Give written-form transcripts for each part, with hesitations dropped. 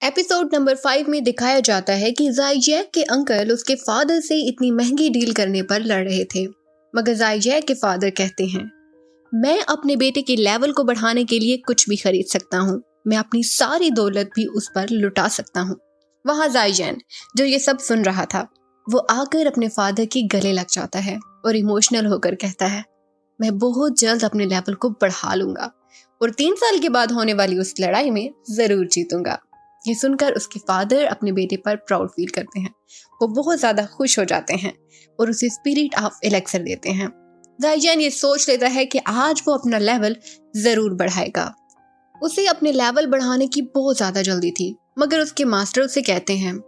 Episode number 5 में दिखाया जाता है कि ज़ाइजैक के अंकल उसके फादर से इतनी महंगी डील करने पर लड़ रहे थे, मगर ज़ाइजैक के फादर कहते हैं, मैं अपने बेटे के लेवल को बढ़ाने के लिए कुछ भी खरीद सकता हूँ, मैं अपनी सारी दौलत भी उस पर लुटा सकता हूँ। वहाँ ज़ाइजैन, जो ये सब सुन रहा था, वो आकर अपने फादर के गले लग जाता है और इमोशनल होकर कहता है, मैं बहुत जल्द अपने लेवल को बढ़ा लूंगा और 3 साल के बाद होने वाली उस लड़ाई में जरूर जीतूंगा। ये सुनकर उसके फादर अपने बेटे पर प्राउड फील करते हैं। वो बहुत ज्यादा खुश हो जाते हैं और उसे स्पिरिट ऑफ एलेक्सर देते हैं। ज़ाइजैन ये सोच लेता है कि आज वो अपना लेवल जरूर बढ़ाएगा। उसे अपने लेवल बढ़ाने की बहुत ज्यादा जल्दी थी, मगर उसके मास्टर उसे कहते हैं,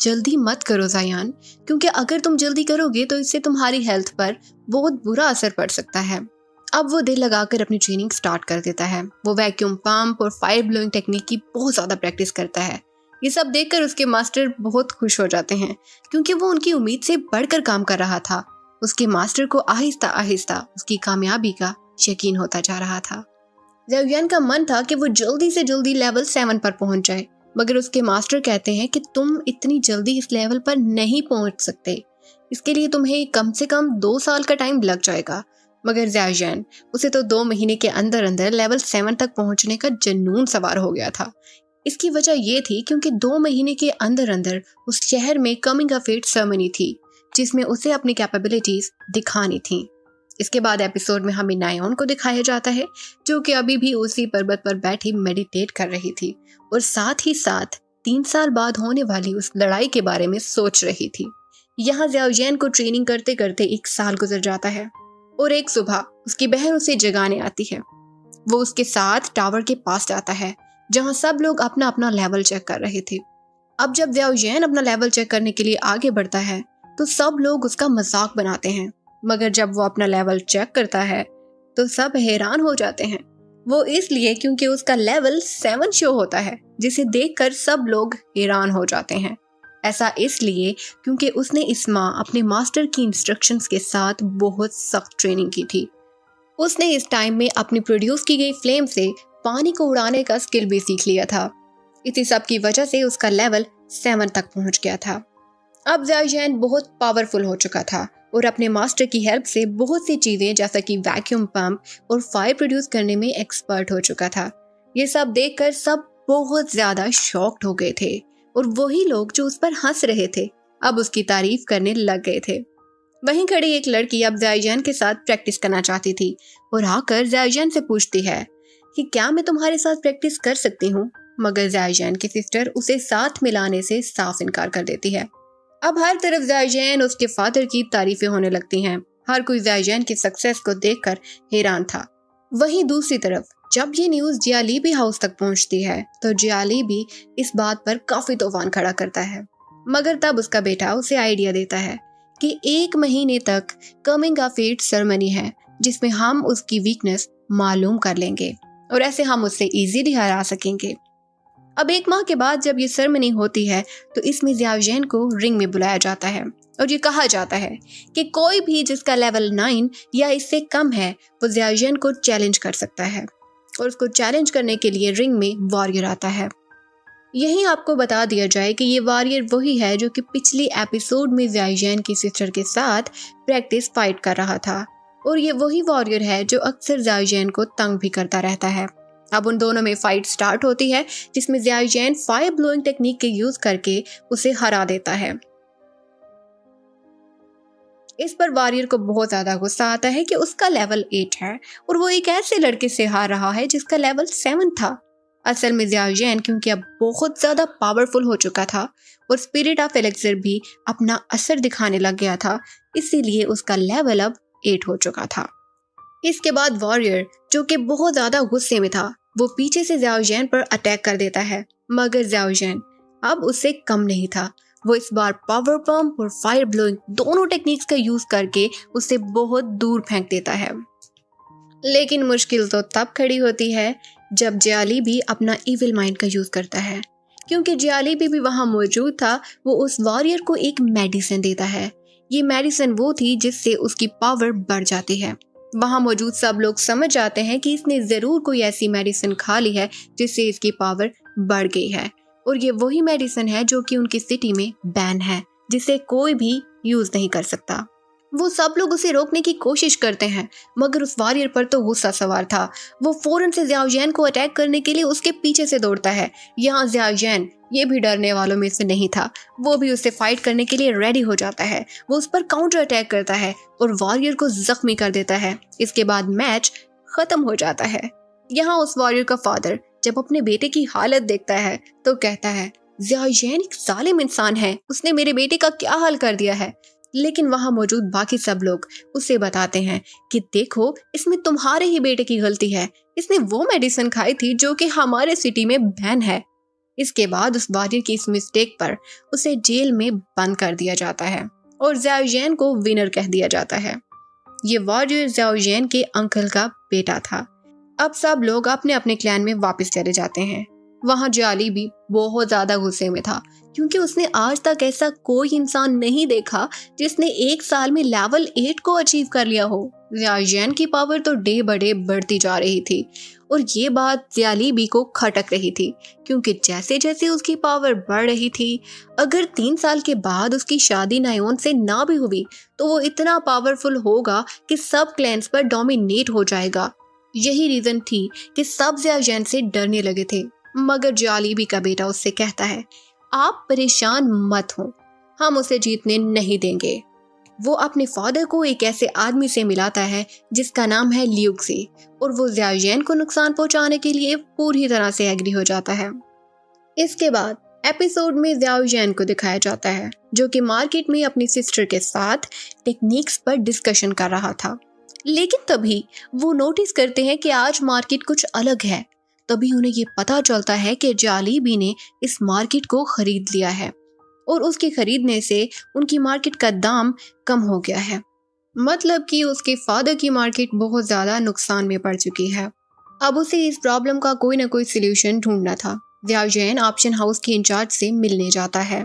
जल्दी मत करो ज़ायान, क्योंकि अगर तुम जल्दी करोगे तो इससे तुम्हारी हेल्थ पर बहुत बुरा असर पड़ सकता है। अब वो दिल लगाकर अपनी ट्रेनिंग स्टार्ट कर देता है। वो वैक्यूम पंप और फायर ब्लोइंग टेक्निक की बहुत ज़्यादा प्रैक्टिस करता है। ये सब देखकर उसके मास्टर बहुत खुश हो जाते हैं, क्योंकि वो उनकी उम्मीद से बढ़कर काम कर रहा था। उसके मास्टर को आहिस्ता आहिस्ता उसकी कामयाबी का यकीन होता जा रहा था। ज़ायान का मन था कि वो जल्दी से जल्दी लेवल 7 पर पहुंच जाए, मगर उसके मास्टर कहते हैं कि तुम इतनी जल्दी इस लेवल पर नहीं पहुंच सकते, इसके लिए तुम्हें कम से कम 2 साल का टाइम लग जाएगा। मगर ज़ाइजैन, उसे तो 2 महीने के अंदर अंदर लेवल 7 तक पहुंचने का जुनून सवार हो गया था। इसकी वजह ये थी क्योंकि 2 महीने के अंदर अंदर उस शहर में कमिंग ऑफ एज सेरेमनी थी, जिसमें उसे अपनी कैपेबिलिटीज दिखानी थी। इसके बाद एपिसोड में हमें नायोन को दिखाया जाता है, जो कि अभी भी उसी पर्वत पर बैठी मेडिटेट कर रही थी और साथ ही साथ 3 साल बाद होने वाली उस लड़ाई के बारे में सोच रही थी। यहाँ ज़ाइजैन को ट्रेनिंग करते करते 1 साल गुजर जाता है और एक सुबह उसकी बहन उसे जगाने आती है। वो उसके साथ टावर के पास जाता है, जहाँ सब लोग अपना अपना लेवल चेक कर रहे थे। अब जब ज़ाइजैन अपना लेवल चेक करने के लिए आगे बढ़ता है तो सब लोग उसका मजाक बनाते हैं, मगर जब वो अपना लेवल चेक करता है तो सब हैरान हो जाते हैं। वो इसलिए क्योंकि उसका लेवल 7 शो होता है, जिसे देखकर सब लोग हैरान हो जाते हैं। ऐसा इसलिए क्योंकि उसने इस माँ अपने मास्टर की इंस्ट्रक्शंस के साथ बहुत सख्त ट्रेनिंग की थी। उसने इस टाइम में अपनी प्रोड्यूस की गई फ्लेम से पानी को उड़ाने का स्किल भी सीख लिया था। इसी सब की वजह से उसका लेवल 7 तक पहुंच गया था। अब ज़ाइजैन बहुत पावरफुल हो चुका था और अपने मास्टर की हेल्प से बहुत सी चीजें जैसा कि वैक्यूम पंप और फायर प्रोड्यूस करने में एक्सपर्ट हो चुका था। ये सब देखकर सब बहुत ज्यादा शॉक्ड हो गए थे और वही लोग जो उस पर हंस रहे थे अब उसकी तारीफ करने लग गए थे। वहीं खड़ी एक लड़की अब ज़ाइजैन के साथ प्रैक्टिस करना चाहती थी और आकर ज़ाइजैन से पूछती है कि क्या मैं तुम्हारे साथ प्रैक्टिस कर सकती हूँ, मगर ज़ाइजैन की सिस्टर उसे साथ मिलाने से साफ इनकार कर देती है। अब हर तरफ ज़ाइजैन उसके फादर की तारीफें होने लगती हैं। हर कोई ज़ाइजैन की सक्सेस को देखकर हैरान था। वहीं दूसरी तरफ जब ये न्यूज़ जियालीबी हाउस तक पहुंचती है तो जियालीबी इस बात पर काफी तूफान खड़ा करता है, मगर तब उसका बेटा उसे आइडिया देता है कि 1 महीने तक कमिंग ऑफ एज सेरेमनी है, जिसमें हम उसकी वीकनेस मालूम कर लेंगे और ऐसे हम उससे इजीली हरा सकेंगे। अब 1 माह के बाद जब ये सेरेमनी होती है तो इसमें ज़ाइजैन को रिंग में बुलाया जाता है और ये कहा जाता है कि कोई भी जिसका लेवल 9 या इससे कम है वो ज़ाइजैन को चैलेंज कर सकता है और उसको चैलेंज करने के लिए रिंग में वॉरियर आता है। यहीं आपको बता दिया जाए कि ये वॉरियर वही है जो कि पिछली एपिसोड में ज़ाइजैन की सिस्टर के साथ प्रैक्टिस फाइट कर रहा था और ये वही वॉरियर है जो अक्सर ज़ाइजैन को तंग भी करता रहता है। अब उन दोनों में फाइट स्टार्ट होती है, जिसमें ज़ाइजैन फायर ब्लोइंग टेक्निक के यूज करके उसे हरा देता है। इस पर वॉरियर को बहुत ज्यादा गुस्सा आता है कि उसका लेवल 8 है और वो एक ऐसे लड़के से हार रहा है जिसका लेवल 7 था। असल में ज़ाइजैन क्योंकि अब बहुत ज्यादा पावरफुल हो चुका था और स्पिरिट ऑफ एलेक्सर भी अपना असर दिखाने लग गया था, इसीलिए उसका लेवल अब 8 हो चुका था। इसके बाद वॉरियर जो कि बहुत ज्यादा गुस्से में था वो पीछे से ज़ाइजैन पर अटैक कर देता है, मगर ज़ाइजैन अब उससे कम नहीं था। वो इस बार पावर पंप और फायर ब्लोइंग दोनों टेक्निक्स का यूज करके उसे बहुत दूर फेंक देता है। लेकिन मुश्किल तो तब खड़ी होती है जब जियालीबी अपना इविल माइंड का यूज करता है। क्योंकि जियालीबी भी वहां मौजूद था, वो उस वॉरियर को एक मेडिसिन देता है। ये मेडिसिन वो थी जिससे उसकी पावर बढ़ जाती है। वहां मौजूद सब लोग समझ जाते हैं कि इसने जरूर कोई ऐसी मेडिसिन खा ली है जिससे इसकी पावर बढ़ गई है और ये वही मेडिसिन है जो कि उनकी सिटी में बैन है, जिसे कोई भी यूज नहीं कर सकता। वो सब लोग उसे रोकने की कोशिश करते हैं, मगर उस वॉरियर पर तो गुस्सा सवार था। वो फौरन से ज़ियाओ जैन को अटैक करने के लिए उसके पीछे से दौड़ता है। यहाँ ज़ियाओ जैन ये भी डरने वालों में से नहीं था, वो भी उससे फाइट करने के लिए रेडी हो जाता है। वो उस पर काउंटर अटैक करता है और वॉरियर को जख्मी कर देता है। इसके बाद मैच खत्म हो जाता है। यहाँ उस वॉरियर का फादर जब अपने बेटे की हालत देखता है तो कहता है, ज़ियाओ जैन एक जालिम इंसान है, उसने मेरे बेटे का क्या हाल कर दिया है। लेकिन वहां मौजूद बाकी सब लोग उसे बताते हैं कि देखो, इसमें तुम्हारे ही बेटे की गलती है, इसने वो मेडिसिन खाई थी जो कि हमारे सिटी में बैन है। इसके बाद उस वॉरियर की इस मिस्टेक पर उसे जेल में बंद कर दिया जाता है और ज़ियाओ जैन को विनर कह दिया जाता है। ये वॉरियर ज़ियाओ जैन के अंकल का बेटा था। अब सब लोग अपने अपने क्लैन में वापस चले जाते हैं। वहां जाली भी बहुत ज्यादा गुस्से में था, क्योंकि उसने आज तक ऐसा कोई इंसान नहीं देखा जिसने एक साल में लेवल 8 को अचीव कर लिया हो। ज़ियाओ जैन की पावर तो डे बाय डे बढ़ती जा रही थी और ये बात ज़ियालीबी को खटक रही थी, क्योंकि जैसे जैसे उसकी पावर बढ़ रही थी, अगर 3 साल के बाद उसकी शादी नायोन से ना भी हुई तो वो इतना पावरफुल होगा कि सब क्लैंस पर डोमिनेट हो जाएगा। यही रीजन थी कि सब ज़ियाओ जैन से डरने लगे थे। मगर ज़ियालीबी का बेटा उससे कहता है, आप परेशान मत हो, हम उसे जीतने नहीं देंगे। वो अपने फादर को एक ऐसे आदमी से मिलाता है जिसका नाम है लियूक्सी, और वो ज़ियाओ जैन को नुकसान पहुंचाने के लिए पूरी तरह से एग्री हो जाता है। इसके बाद एपिसोड में ज़ियाओ जैन को दिखाया जाता है, जो कि मार्केट में अपनी सिस्टर के साथ टेक्निक्स पर डिस्कशन कर रहा था। लेकिन तभी वो नोटिस करते हैं कि आज मार्केट कुछ अलग है। तभी उन्हें ये पता चलता है कि ज़ियालीबी ने इस मार्केट को खरीद लिया है और उसके खरीदने से उनकी मार्केट का दाम कम हो गया है। मतलब कि उसके फादर की मार्केट बहुत ज़्यादा नुकसान में पड़ चुकी है। अब उसे इस प्रॉब्लम का कोई ना कोई सलूशन ढूंढना था। ज़ियाओ जैन ऑप्शन हाउस के इंचार्ज से मिलने जाता है।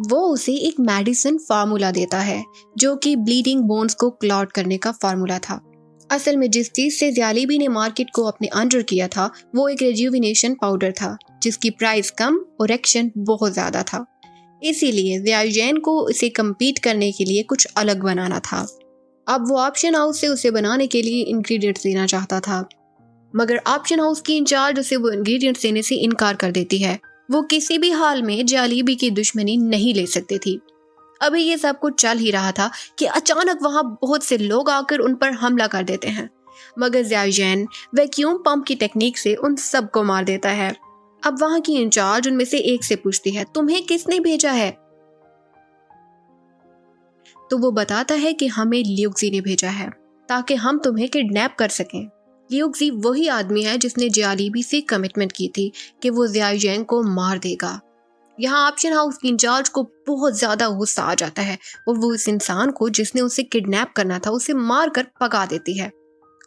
वो उसे एक मेडिसिन फार्मूला देता है जो कि ब्लीडिंग बोन्स को क्लॉट करने का फार्मूला था। असल में जिस चीज से ज़ियालीबी ने मार्केट को अपने अंडर किया था वो एक रिजुविनेशन पाउडर था, जिसकी प्राइस कम और एक्शन बहुत ज्यादा था। इसीलिए ज़ियाओ जैन को इसे कम्पीट करने के लिए कुछ अलग बनाना था। अब वो ऑप्शन हाउस से उसे बनाने के लिए इंग्रेडिएंट्स देना चाहता था, मगर ऑप्शन हाउस की इंचार्ज उसे वो इंग्रेडिएंट्स देने से इनकार कर देती है। वो किसी भी हाल में ज़ियालीबी की दुश्मनी नहीं ले सकती थी। अभी ये सब कुछ चल ही रहा था कि अचानक वहां बहुत से लोग आकर उन पर हमला कर देते हैं, मगर ज़ियाओ जैन वैक्यूम पंप की टेक्निक से उन सबको मार देता है। अब वहां की इंचार्ज उनमें से एक से पूछती है, तुम्हें किसने भेजा है? तो वो बताता है कि हमें लियूक्सी ने भेजा है ताकि हम तुम्हें किडनैप कर सकें। लियूक्सी वही आदमी है जिसने ज़ियालीबी से कमिटमेंट की थी कि वो ज़ियाओ जैन को मार देगा। यहाँ ऑप्शन हाउस की इंचार्ज को बहुत ज्यादा गुस्सा आ जाता है और वो इस इंसान को जिसने उसे किडनैप करना था उसे मार कर भगा देती है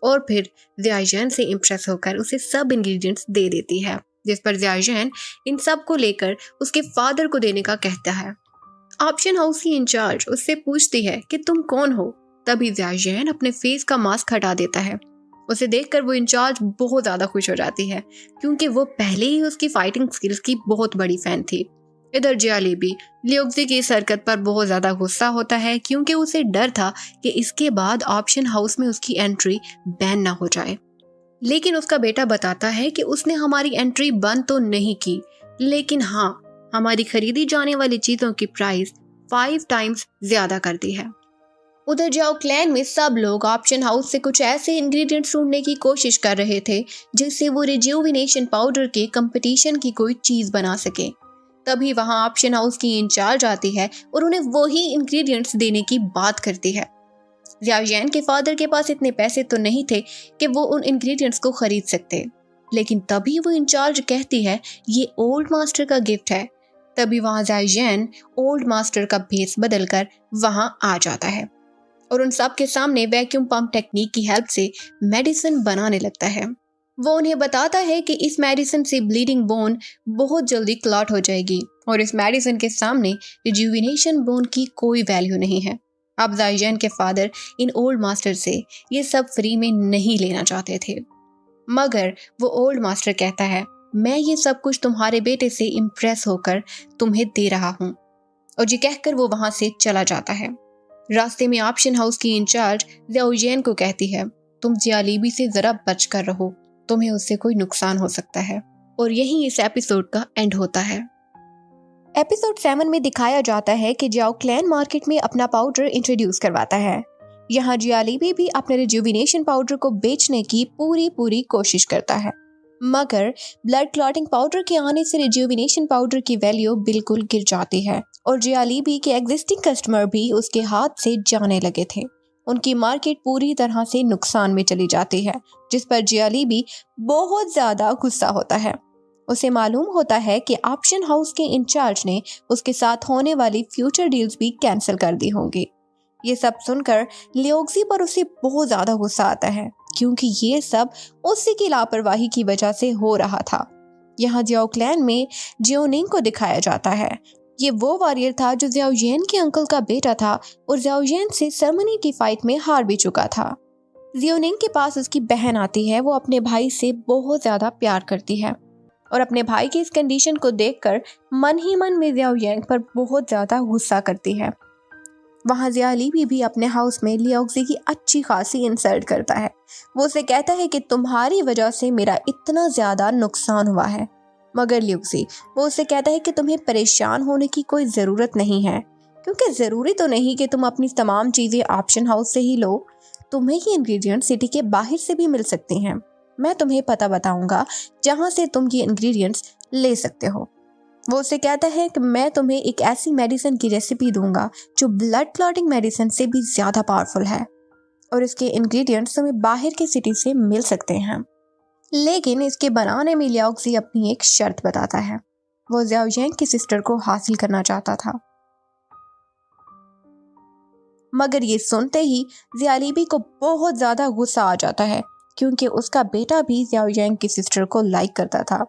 और फिर ज़ियाओ जैन से इम्प्रेस होकर उसे सब इंग्रेडिएंट्स दे देती है, जिस पर ज़ियाओ जैन इन सब को लेकर उसके फादर को देने का कहता है। ऑप्शन हाउस की इंचार्ज उससे पूछती है कि तुम कौन हो? तभी ज़ियाओ जैन अपने फेस का मास्क हटा देता है। उसे देखकर वो इंचार्ज बहुत ज्यादा खुश हो जाती है, क्योंकि वो पहले ही उसकी फाइटिंग स्किल्स की बहुत बड़ी फैन थी। इधर ज़ियालीबी लियूक्सी की इस हरकत पर बहुत ज्यादा गुस्सा होता है, क्योंकि उसे डर था कि इसके बाद ऑप्शन हाउस में उसकी एंट्री बैन ना हो जाए। लेकिन उसका बेटा बताता है कि उसने हमारी एंट्री बंद तो नहीं की, लेकिन हाँ, हमारी खरीदी जाने वाली चीजों की प्राइस 5 टाइम्स ज्यादा कर दी है। उधर जाओ क्लैन में सब लोग ऑप्शन हाउस से कुछ ऐसे इंग्रेडिएंट्स ढूंढने की कोशिश कर रहे थे जिससे वो रिज्यूविनेशन पाउडर के कंपटीशन की कोई चीज बना सके। तभी वहां ऑप्शन हाउस की इंचार्ज आती है और उन्हें वही इंग्रेडिएंट्स देने की बात करती है। ज़ियाओ जैन के फादर के पास इतने पैसे तो नहीं थे कि वो उन इंग्रेडिएंट्स को खरीद सकते, लेकिन तभी वो इंचार्ज कहती है ये ओल्ड मास्टर का गिफ्ट है। तभी वहां ज़ियाओ जैन ओल्ड मास्टर का भेस बदलकर वहां आ जाता है और उन सब के सामने वैक्यूम पंप टेक्निक की हेल्प से मेडिसिन बनाने लगता है। वो उन्हें बताता है कि इस मेडिसिन से ब्लीडिंग बोन बहुत जल्दी क्लॉट हो जाएगी और इस मेडिसिन के सामने रिजुविनेशन बोन की कोई वैल्यू नहीं है। अब ज़ियाओ जैन के फादर इन ओल्ड मास्टर से ये सब फ्री में नहीं लेना चाहते थे, मगर वो ओल्ड मास्टर कहता है मैं ये सब कुछ तुम्हारे बेटे से इम्प्रेस होकर तुम्हें दे रहा हूँ। और ये कहकर वो वहां से चला जाता है। रास्ते में ऑप्शन हाउस की इंचार्ज ज़ियाओजियन को कहती है, तुम जियालीबी से जरा बच कर रहो, तुम्हें उससे कोई नुकसान हो सकता है। और यही इस एपिसोड का एंड होता है। एपिसोड 7 में दिखाया जाता है कि जियाओ क्लैन मार्केट में अपना पाउडर इंट्रोड्यूस करवाता है। यहाँ जियालीबी भी अपने रिजुविनेशन पाउडर को बेचने की पूरी कोशिश करता है, मगर ब्लड क्लॉटिंग पाउडर के आने से रिजुविनेशन पाउडर की वैल्यू बिल्कुल गिर जाती है और जियालीबी के एग्जिस्टिंग कस्टमर भी उसके हाथ से जाने लगे थे। उनकी मार्केट पूरी तरह से नुकसान में चली जाती है, जिस पर जियालीबी बहुत ज्यादा गुस्सा होता है। उसे मालूम होता है कि ऑप्शन हाउस के इंचार्ज ने उसके साथ होने वाली फ्यूचर डील्स भी कैंसिल कर दी होंगी। ये सब सुनकर लियोक्सी पर उसे बहुत ज्यादा गुस्सा आता है, क्योंकि ये सब उसी की लापरवाही की वजह से हो रहा था। यहाँ जियाओ क्लैन में जियोनिंग को दिखाया जाता है। ये वो वॉरियर था जो ज़ियाओजियन के अंकल का बेटा था और ज़ियाओजियन से सरमनी की फाइट में हार भी चुका था। जियोनिंग के पास उसकी बहन आती है। वो अपने भाई से बहुत ज्यादा प्यार करती है और अपने भाई की इस कंडीशन को देखकर मन ही मन में ज़ियाओजियन पर बहुत ज्यादा गुस्सा करती है। वहाँ जियालीबी भी अपने हाउस में लियोक्सी की अच्छी खासी इंसल्ट करता है। वो उसे कहता है कि तुम्हारी वजह से मेरा इतना ज्यादा नुकसान हुआ है, मगर लियोक्सी वो उसे कहता है कि तुम्हें परेशान होने की कोई ज़रूरत नहीं है, क्योंकि ज़रूरी तो नहीं कि तुम अपनी तमाम चीज़ें ऑप्शन हाउस से ही लो। तुम्हें ये इंग्रेडिएंट सिटी के बाहर से भी मिल सकती हैं। मैं तुम्हें पता बताऊंगा जहाँ से तुम ये इंग्रेडिएंट्स ले सकते हो। वो उसे कहता है कि मैं तुम्हें एक ऐसी मेडिसिन की रेसिपी दूंगा जो ब्लड क्लॉटिंग मेडिसिन से भी ज़्यादा पावरफुल है और इसके इंग्रेडिएंट्स तुम्हें बाहर की सिटी से मिल सकते हैं। लेकिन इसके बनाने में लियोक्सी अपनी एक शर्त बताता है। वो ज़ियाओजियन की सिस्टर को हासिल करना चाहता था, मगर ये सुनते ही जियालीबी को बहुत ज़्यादा गुस्सा आ जाता है, क्योंकि उसका बेटा भी ज़ियाओजियन की सिस्टर को लाइक करता था।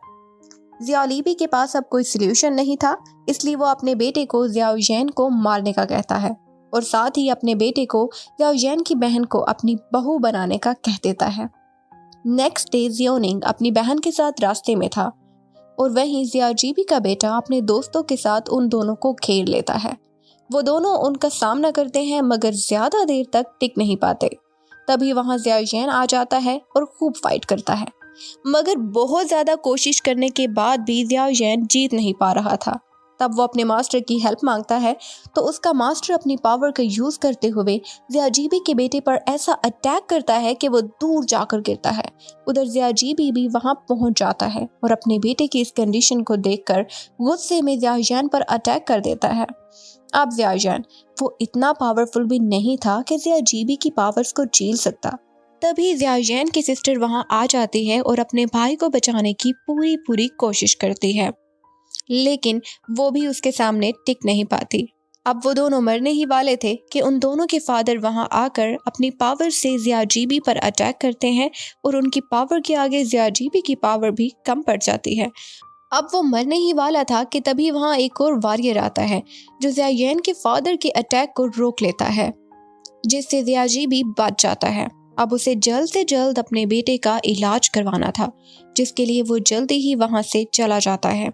जियालीबी के पास अब कोई सल्यूशन नहीं था, इसलिए वो अपने बेटे को ज़ियाओजियन को मारने का कहता है और साथ ही अपने बेटे को ज़ियाओजियन की बहन को अपनी बहू बनाने का कह देता है। नेक्स्ट डे जियोनिंग अपनी बहन के साथ रास्ते में था और वहीं ज़ियाजीबी का बेटा अपने दोस्तों के साथ उन दोनों को घेर लेता है। वो दोनों उनका सामना करते हैं, मगर ज्यादा देर तक टिक नहीं पाते। तभी वहां ज़ियाओजियन आ जाता है और खूब फाइट करता है, मगर बहुत ज्यादा कोशिश करने के बाद भी ज़ियाओजियन जीत नहीं पा रहा था। तब वो अपने मास्टर की हेल्प मांगता है, तो उसका मास्टर अपनी पावर का यूज करते हुए ज़ियाजीबी के बेटे पर ऐसा अटैक करता है कि वो दूर जाकर गिरता है। उधर ज़ियाजीबी भी वहां पहुंच जाता है और अपने बेटे की इस कंडीशन को देखकर गुस्से में ज़ियाओजियन पर अटैक कर देता है। अब ज़ियाओजियन वो इतना पावरफुल भी नहीं था कि ज़ियाजीबी की पावर्स को झेल सकता। तभी ज़ियाओजियन की सिस्टर वहां आ जाती है और अपने भाई को बचाने की पूरी कोशिश करती है, लेकिन वो भी उसके सामने टिक नहीं पाती। अब वो दोनों मरने ही वाले थे कि उन दोनों के फादर वहां आकर अपनी पावर से ज़ियाजीबी पर अटैक करते हैं और उनकी पावर के आगे ज़ियाजीबी की पावर भी कम पड़ जाती है। अब वो मरने ही वाला था कि तभी वहां एक और वॉरियर आता है जो ज़ियाओजियन के फादर के अटैक को रोक लेता है, जिससे ज़ियाजीबी बच जाता है। अब उसे जल्द से जल्द अपने बेटे का इलाज करवाना था, जिसके लिए वो जल्दी ही वहां से चला जाता है।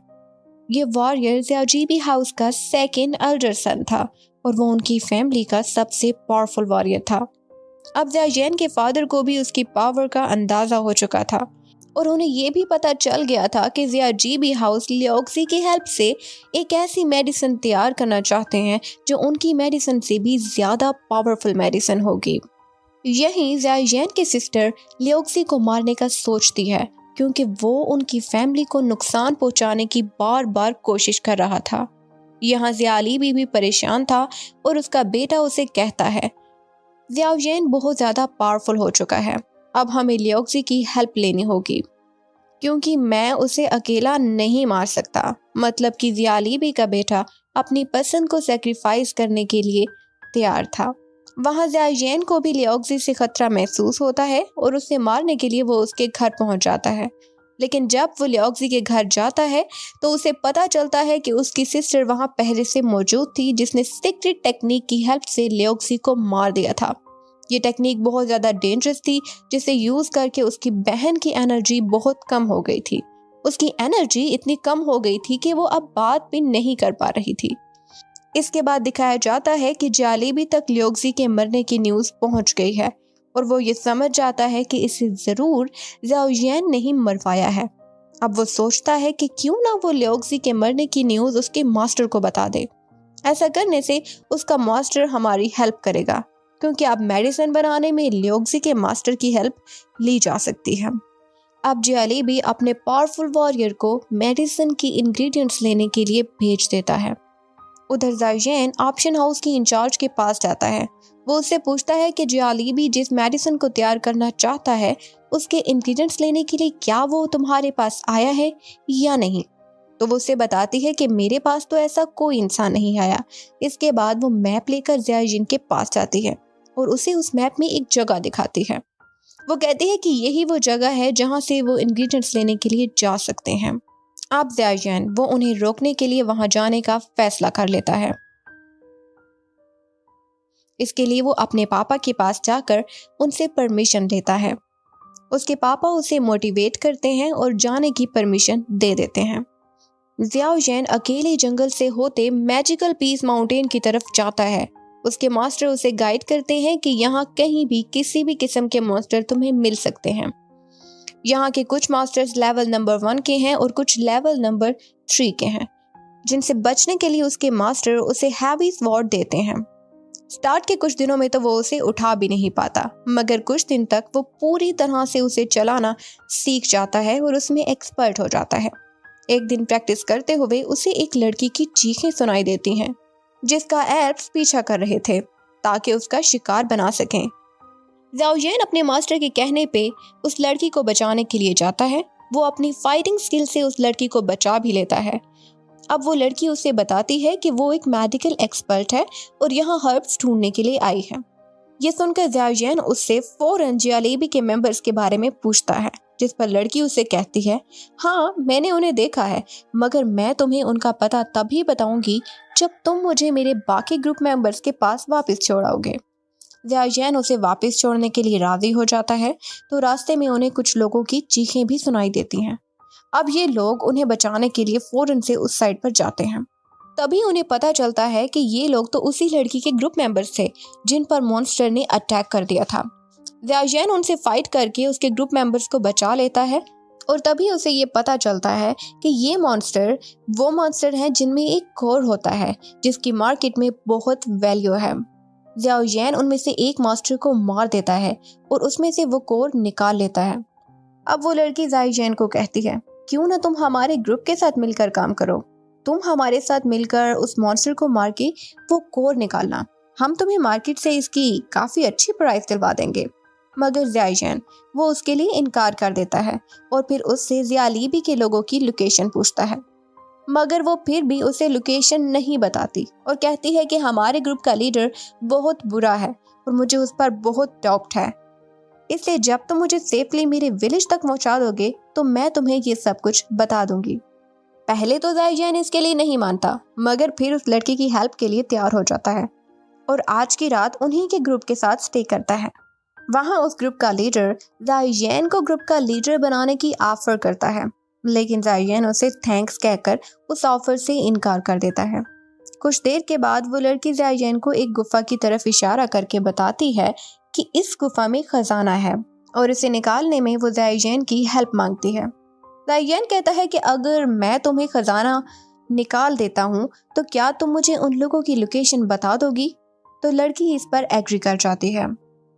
ये वॉरियर ज़ियाजीबी हाउस का सेकंड एल्डर सन था और वो उनकी फैमिली का सबसे पावरफुल वॉरियर था। अब ज़ियाओजियन के फादर को भी उसकी पावर का अंदाजा हो चुका था और उन्हें ये भी पता चल गया था कि ज़ियाजीबी हाउस लियोक्सी की हेल्प से एक ऐसी मेडिसिन तैयार करना चाहते हैं जो उनकी मेडिसिन से भी ज़्यादा पावरफुल मेडिसिन होगी। यहीं ज़ियाओजियन की सिस्टर लियोक्सी को मारने का सोचती है, क्योंकि वो उनकी फैमिली को नुकसान पहुंचाने की बार कोशिश कर रहा था। यहाँ ज़ियालीबी भी परेशान था और उसका बेटा उसे कहता है, ज़ियाओजियन बहुत ज़्यादा पावरफुल हो चुका है, अब हमें लियोक्सी की हेल्प लेनी होगी, क्योंकि मैं उसे अकेला नहीं मार सकता। मतलब कि ज़ियालीबी का बेटा अपनी पसंद को सेक्रीफाइस करने के लिए तैयार था। वहाँ ज़ियाओजियन को भी लियोक्सी से खतरा महसूस होता है और उसे मारने के लिए वो उसके घर पहुंच जाता है। लेकिन जब वो लियोक्सी के घर जाता है तो उसे पता चलता है कि उसकी सिस्टर वहाँ पहले से मौजूद थी, जिसने सीक्रेट टेक्निक की हेल्प से लियोक्सी को मार दिया था। ये टेक्निक बहुत ज़्यादा डेंजरस थी, जिसे यूज़ करके उसकी बहन की एनर्जी बहुत कम हो गई थी। उसकी एनर्जी इतनी कम हो गई थी कि वो अब बात भी नहीं कर पा रही थी। इसके बाद दिखाया जाता है कि जालेबी तक ल्योक्सी के मरने की न्यूज़ पहुंच गई है और वो ये समझ जाता है कि इसे ज़रूर ज़ाओ जियान ने ही मरवाया है। अब वो सोचता है कि क्यों ना वो ल्योक्सी के मरने की न्यूज़ उसके मास्टर को बता दे। ऐसा करने से उसका मास्टर हमारी हेल्प करेगा, क्योंकि अब मेडिसिन बनाने में ल्योक्सी के मास्टर की हेल्प ली जा सकती है। अब जालेबी अपने पावरफुल वॉरियर को मेडिसिन की इंग्रेडिएंट्स लेने के लिए भेज देता है। उधर जाइजेन ऑप्शन हाउस की इंचार्ज के पास जाता है। वो उससे पूछता है कि जालेबी जिस मेडिसिन को तैयार करना चाहता है उसके इंग्रेडिएंट्स लेने के लिए क्या वो तुम्हारे पास आया है या नहीं। तो वो उससे बताती है कि मेरे पास तो ऐसा कोई इंसान नहीं आया। इसके बाद वो मैप लेकर जाइजेन के पास जाती है और उसे उस मैप में एक जगह दिखाती है। वो कहती है कि यही वो जगह है जहाँ से वो इंग्रेडिएंट्स लेने के लिए जा सकते हैं। अब जाइजेन वो उन्हें रोकने के लिए वहां जाने का फैसला कर लेता है। इसके लिए वो अपने पापा के पास जाकर उनसे परमिशन लेता है। उसके पापा उसे मोटिवेट करते हैं और जाने की परमिशन दे देते हैं। ज़ियाओ जैन अकेले जंगल से होते मैजिकल पीस माउंटेन की तरफ जाता है। उसके मास्टर उसे गाइड करते हैं कि यहाँ कहीं भी किसी भी किस्म के मॉन्स्टर तुम्हें मिल सकते हैं। यहाँ के कुछ मास्टर्स लेवल नंबर 1 के हैं और कुछ लेवल नंबर 3 के हैं, जिनसे बचने के लिए उसके मास्टर उसे हैवी स्वॉर्ड देते हैं। स्टार्ट के कुछ दिनों में तो वो उसे उठा भी नहीं पाता, मगर कुछ दिन तक वो पूरी तरह से उसे चलाना सीख जाता है और उसमें एक्सपर्ट हो जाता है। एक दिन प्रैक्टिस करते हुए उसे एक लड़की की चीखें सुनाई देती हैं, जिसका एल्फ्स पीछा कर रहे थे ताकि उसका शिकार बना सकें। ज़ाओ जियान अपने मास्टर के कहने पे उस लड़की को बचाने के लिए जाता है। वो अपनी फाइटिंग स्किल से उस लड़की को बचा भी लेता है। अब वो लड़की उसे बताती है कि वो एक मेडिकल एक्सपर्ट है और यहाँ हर्ब्स ढूंढने के लिए आई है। ये सुनकर ज़ाओ जियान उससे फौरन जालेबी के मेंबर्स के बारे में पूछता है, जिस पर लड़की उसे कहती है, हाँ मैंने उन्हें देखा है, मगर मैं तुम्हें उनका पता तभी बताऊंगी जब तुम मुझे मेरे बाकी ग्रुप मेंबर्स के पास वापस छोड़ाओगे। ज़ाओ जियान उसे वापस छोड़ने के लिए राजी हो जाता है, तो रास्ते में उन्हें कुछ लोगों की चीखें भी सुनाई देती हैं। अब ये लोग उन्हें बचाने के लिए फौरन से उस साइड पर जाते हैं। तभी उन्हें पता चलता है कि ये लोग तो उसी लड़की के ग्रुप मेंबर्स थे जिन पर मॉन्स्टर ने अटैक कर दिया था। ज़ाओ जियान उनसे फाइट करके उसके ग्रुप मेंबर्स को बचा लेता है और तभी उसे ये पता चलता है कि ये मॉन्स्टर वो मॉन्स्टर हैं जिनमें एक कोर होता है जिसकी मार्केट में बहुत वैल्यू है। ज़ाओ जियान उनमें से एक मास्टर को मार देता है और उसमें से वो कोर निकाल लेता है। अब वो लड़की ज़ाओ जियान को कहती है, क्यों ना तुम हमारे ग्रुप के साथ मिलकर काम करो। तुम हमारे साथ मिलकर उस मॉन्स्टर को मार के वो कोर निकालना। हम तुम्हें मार्केट से इसकी काफ़ी अच्छी प्राइस दिलवा देंगे। मगर ज़ाओ जियान वो उसके लिए इनकार कर देता है और फिर उससे ज़ियालीबी के लोगों की लोकेशन पूछता है, मगर वो फिर भी उसे लोकेशन नहीं बताती और कहती है कि हमारे ग्रुप का लीडर बहुत बुरा है और मुझे उस पर बहुत डाउट है, इसलिए जब तुम मुझे सेफली मेरे विलेज तक पहुंचा दोगे तो मैं तुम्हें ये सब कुछ बता दूंगी। पहले तो ज़ाओ जियान इसके लिए नहीं मानता, मगर फिर उस लड़की की हेल्प के लिए तैयार हो जाता है और आज की रात उन्हीं के ग्रुप के साथ स्टे करता है। वहाँ उस ग्रुप का लीडर ज़ाओ जियान को ग्रुप का लीडर बनाने की ऑफर करता है, लेकिन ज़ाओ जियान उसे थैंक्स कहकर उस ऑफर से इनकार कर देता है। कुछ देर के बाद वो लड़की ज़ाओ जियान को एक गुफा की तरफ इशारा करके बताती है कि इस गुफा में खजाना है और इसे निकालने में वो ज़ाओ जियान की हेल्प मांगती है। ज़ाओ जियान कहता है कि अगर मैं तुम्हें खजाना निकाल देता हूँ तो क्या तुम मुझे उन लोगों की लोकेशन बता दोगी। तो लड़की इस पर एग्री कर जाती है।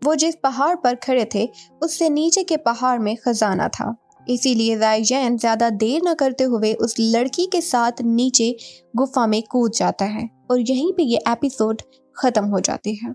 वो जिस पहाड़ पर खड़े थे उससे नीचे के पहाड़ में खजाना था, इसीलिए ज़ाओ जियान ज्यादा देर न करते हुए उस लड़की के साथ नीचे गुफा में कूद जाता है और यहीं पे ये एपिसोड खत्म हो जाती है।